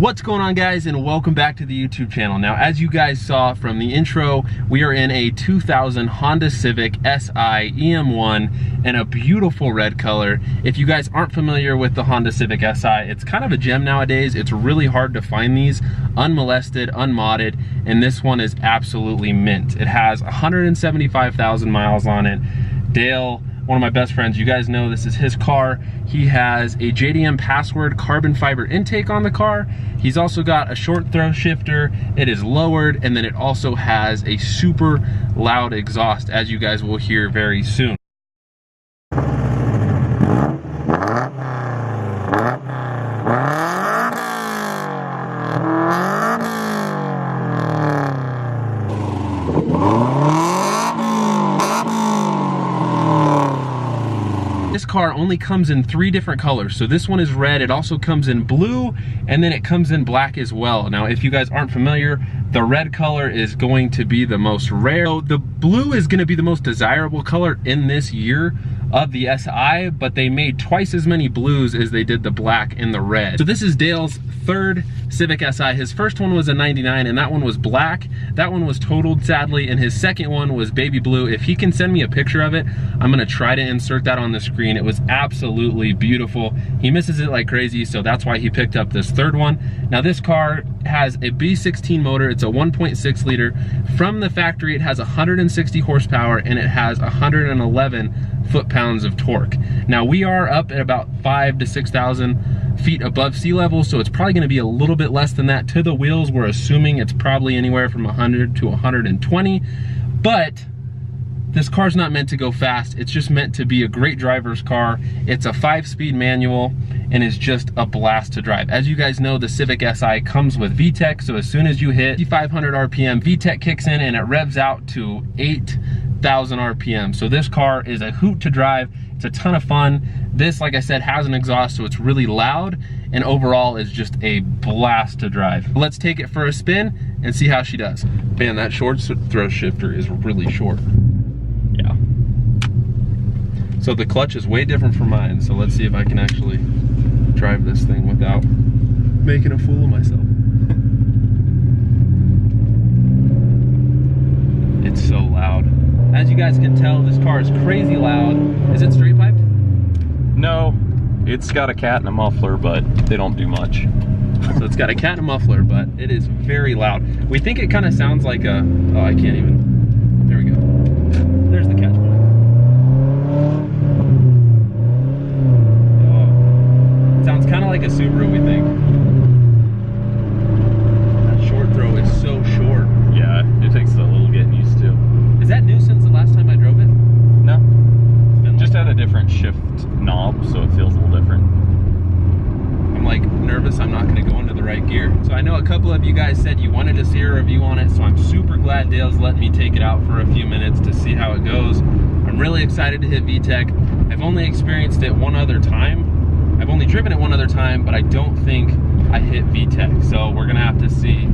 What's going on, guys, and welcome back to the YouTube channel. Now, as you guys saw from the intro, we are in a 2000 Honda Civic Si EM1 in a beautiful red color. If you guys aren't familiar with the Honda Civic Si, it's kind of a gem nowadays. It's really hard to find these unmolested, unmodded, and this one is absolutely mint. It has 175,000 miles on it. Dale, one of my best friends, you guys know this is his car. He has a JDM Password carbon fiber intake on the car. He's also got a short throw shifter. It is lowered, and then it also has a super loud exhaust, as you guys will hear very soon. This car only comes in 3 different colors. So this one is red, it also comes in blue, and then it comes in black as well. Now, if you guys aren't familiar, the red color is going to be the most rare. So the blue is gonna be the most desirable color in this year of the Si, but they made twice as many blues as they did the black and the red. So this is Dale's third Civic Si. His first one was a 99, and that one was black. That one was totaled, sadly, and his second one was baby blue. If he can send me a picture of it, I'm gonna try to insert that on the screen. It was absolutely beautiful. He misses it like crazy, so that's why he picked up this third one. Now, this car has a B16 motor. It's a 1.6 liter. From the factory, it has 160 horsepower, and it has 111 foot-pounds of torque. Now, we are up at about 5,000 to 6,000 feet above sea level, so it's probably gonna be a little bit less than that. To the wheels, we're assuming it's probably anywhere from 100 to 120, but this car's not meant to go fast. It's just meant to be a great driver's car. It's a 5-speed manual and is just a blast to drive. As you guys know, the Civic Si comes with VTEC, so as soon as you hit 5,500 RPM, VTEC kicks in and it revs out to 8,000 RPM. So this car is a hoot to drive. It's a ton of fun. This, like I said, has an exhaust, so it's really loud, and overall is just a blast to drive. Let's take it for a spin and see how she does. Man, that short throw shifter is really short. Yeah. So the clutch is way different from mine, so let's see if I can actually drive this thing without making a fool of myself. It's so loud. As you guys can tell, this car is crazy loud. Is it straight piped? No, it's got a cat and a muffler, but they don't do much. So it's got a cat and a muffler, but it is very loud. We think it kind of sounds like a, oh, I can't even, there we go. There's the catch point. Oh, it sounds kind of like a Subaru, we think. That short throw is so short. Yeah, it takes a little getting used to. Is that new since the last time I drove it? No, just had a different shift knob, so it feels a little different. I'm like nervous I'm not gonna go into the right gear. So I know a couple of you guys said you wanted to see a review on it, so I'm super glad Dale's letting me take it out for a few minutes to see how it goes. I'm really excited to hit VTEC. I've only experienced it one other time. I've only driven it one other time, but I don't think I hit VTEC. So we're gonna have to see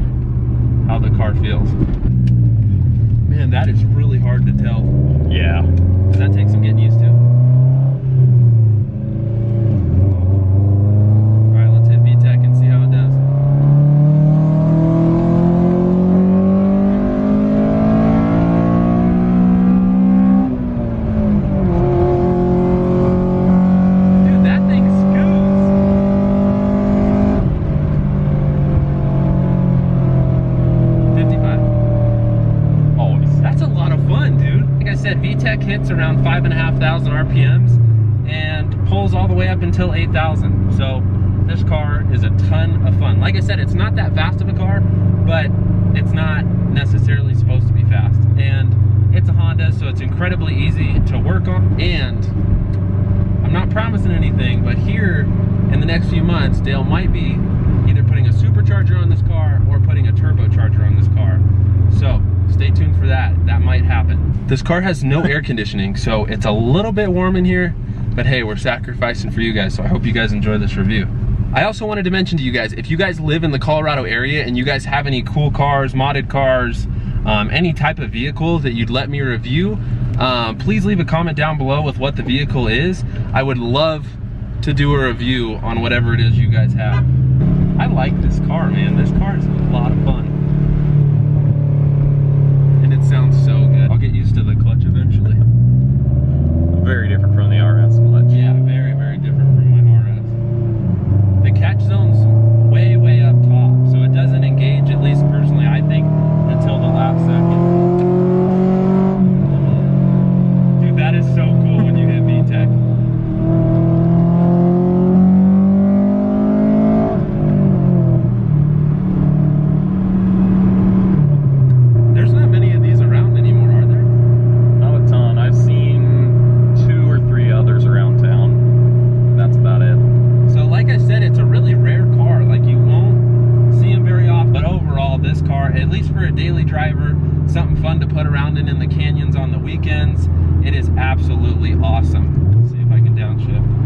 how the car feels. Man, that is really hard to tell. Yeah. Does that take some getting used to? All right, let's hit VTEC and see how it does. Dude, that thing scoots. That's a lot of fun, dude. Like I said, VTEC hits around 5,500 RPMs and pulls all the way up until 8,000. So this car is a ton of fun. Like I said, it's not that fast of a car, but it's not necessarily supposed to be fast. And it's a Honda, so it's incredibly easy to work on. And I'm not promising anything, but here in the next few months, Dale might be either putting a supercharger on this car or putting a turbocharger on this car. So stay tuned for that. That might happen. This car has no air conditioning, so it's a little bit warm in here, but hey, we're sacrificing for you guys, so I hope you guys enjoy this review. I also wanted to mention to you guys, if you guys live in the Colorado area and you guys have any cool cars, modded cars, any type of vehicle that you'd let me review, please leave a comment down below with what the vehicle is. I would love to do a review on whatever it is you guys have. I like this car, man. This car is a lot of fun. And it sounds so good. I'll get used to the clutch eventually. Very different from the RS clutch. Yeah, very, very different from my RS. The catch zone's way, way up top, so it doesn't engage, at least personally, I think, until the last second. Dude, that is so cool when you hit VTEC. There's not many of these around anymore, are there? Not a ton. I've seen 2 or 3 others around town. That's about it. So like I said, it's a really rare car. Like, you won't see them very often. But overall, this car, at least for a daily driver, something fun to put around in the canyons on the weekends, it is absolutely awesome. Let's see if I can downshift.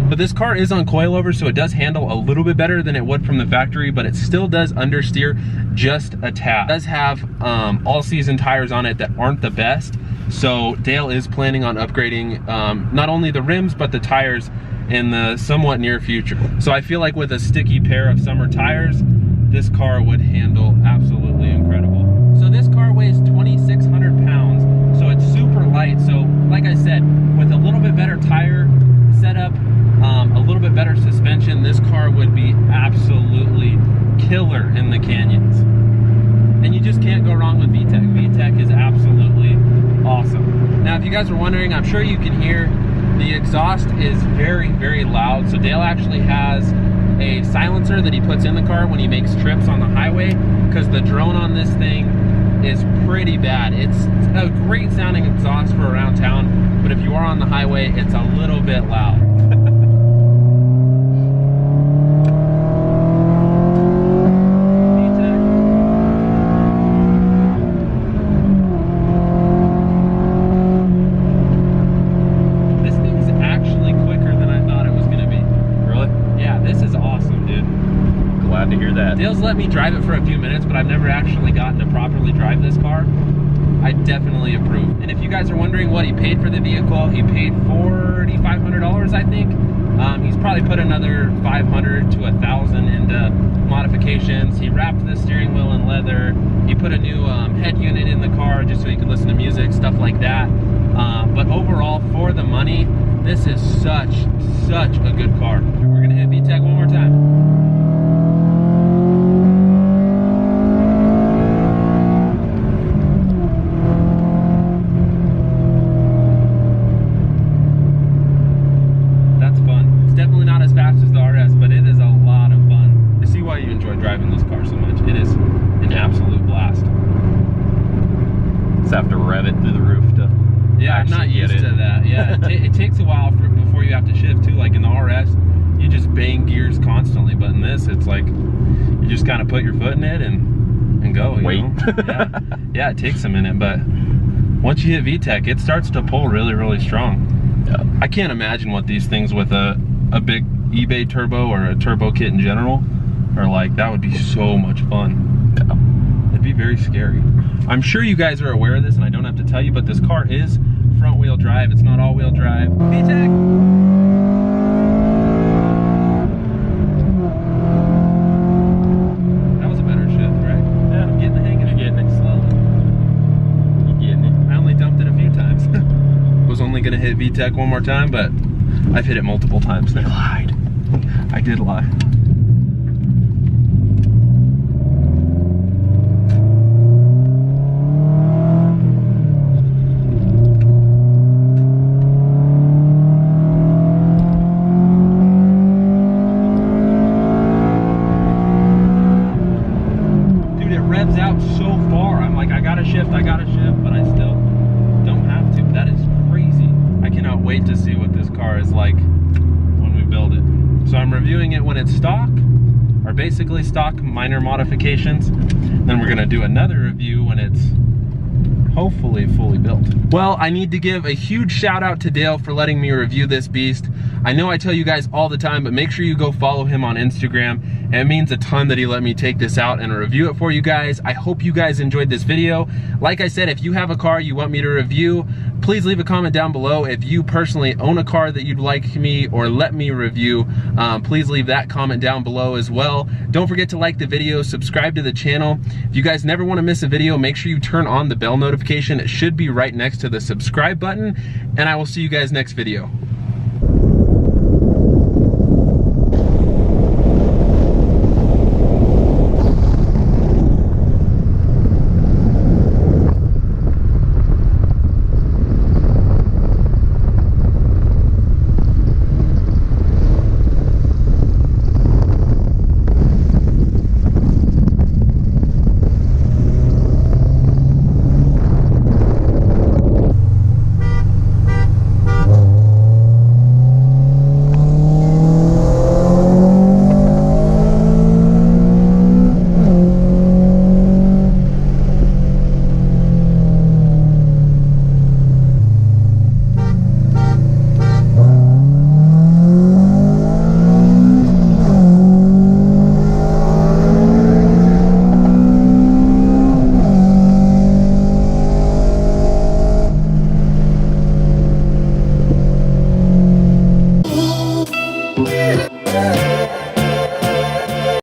But this car is on coilover, so it does handle a little bit better than it would from the factory, but it still does understeer just a tad. It does have all-season tires on it that aren't the best, so Dale is planning on upgrading not only the rims, but the tires in the somewhat near future. So I feel like with a sticky pair of summer tires, this car would handle absolutely incredible. So this car weighs 2,600 pounds, so it's super light. So like I said, with a little bit better tire setup, a little bit better suspension, this car would be absolutely killer in the canyons. And you just can't go wrong with VTEC. VTEC is absolutely awesome. Now, if you guys are wondering, I'm sure you can hear the exhaust is very, very loud. So Dale actually has a silencer that he puts in the car when he makes trips on the highway, because the drone on this thing is pretty bad. It's a great sounding exhaust for around town, but if you are on the highway, it's a little bit loud. Dale's let me drive it for a few minutes, but I've never actually gotten to properly drive this car. I definitely approve. And if you guys are wondering what he paid for the vehicle, he paid $4,500, I think. He's probably put another $500 to $1,000 into modifications. He wrapped the steering wheel in leather. He put a new head unit in the car just so he could listen to music, stuff like that. But overall, for the money, this is such a good car. We're gonna hit VTEC one more time. Driving this car so much. It is an absolute blast. Just have to rev it through the roof to I'm not used to that. Yeah, it takes a while before you have to shift too. Like in the RS, you just bang gears constantly, but in this, it's like you just kind of put your foot in it and go. Wait. Yeah, it takes a minute, but once you hit VTEC, it starts to pull really, really strong. Yeah. I can't imagine what these things with a big eBay turbo or a turbo kit in general are like. That would be so much fun. Yeah. It'd be very scary. I'm sure you guys are aware of this and I don't have to tell you, but this car is front wheel drive. It's not all wheel drive. VTEC. That was a better shift, right? Yeah. I'm getting the hang of it. You're getting it slowly. You're getting it. I only dumped it a few times. Was only gonna hit VTEC one more time, but I've hit it multiple times now. I lied. I did lie. shift, but I still don't have to. That is crazy. I cannot wait to see what this car is like when we build it. So I'm reviewing it when it's stock, or basically stock minor modifications. Then we're gonna do another review when it's hopefully fully built. Well, I need to give a huge shout out to Dale for letting me review this beast. I know I tell you guys all the time, but make sure you go follow him on Instagram and it means a ton that he let me take this out and review it for you guys. I hope you guys enjoyed this video. Like I said, if you have a car you want me to review, please leave a comment down below. If you personally own a car that you'd like me or let me review, please leave that comment down below as well. Don't forget to like the video, subscribe to the channel. If you guys never want to miss a video, make sure you turn on the bell notification. It should be right next to the subscribe button, and I will see you guys next video.